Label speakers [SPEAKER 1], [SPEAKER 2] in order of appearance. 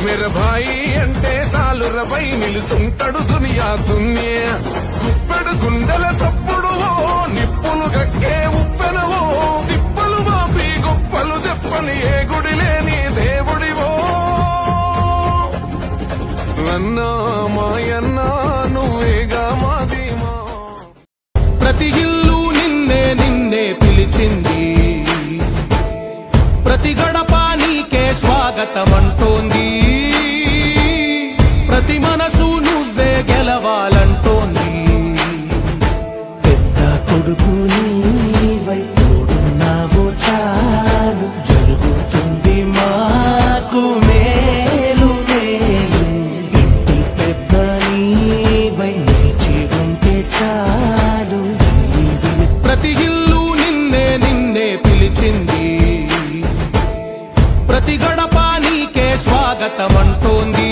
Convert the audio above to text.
[SPEAKER 1] मेरे भाई అంటే సాలురపై నిలుసుంటడు దునియా దున్యే గుప్పెడు గుండెల సప్పుడువో నిప్పులు గక్కే ఉప్పెనవో తిప్పలు మాపి గొప్పలు చెప్పని ఏ గుడి లేని దేవుడివో అన్నా మాయన్నా నువ్వేగా మాదిమా ప్రతి ఇల్లు నిన్నే నిన్నే పిలిచింది ప్రతి గడప నీకే స్వాగతమంటోంది ప్రతి మనసు నువ్వే గెలవాలంటోంది
[SPEAKER 2] పెద్ద కొడుకు నీవై తోడున్నావు చాలు జరుగుతుంది మాకు మేలు మేలు ఇంటి పెద్ద నీవై నిలిచి ఉంటే చాలు
[SPEAKER 1] ప్రతి ఇల్లు నిన్నే నిన్నే పిలిచింది ప్రతి గడప నీకే స్వాగతమంటోంది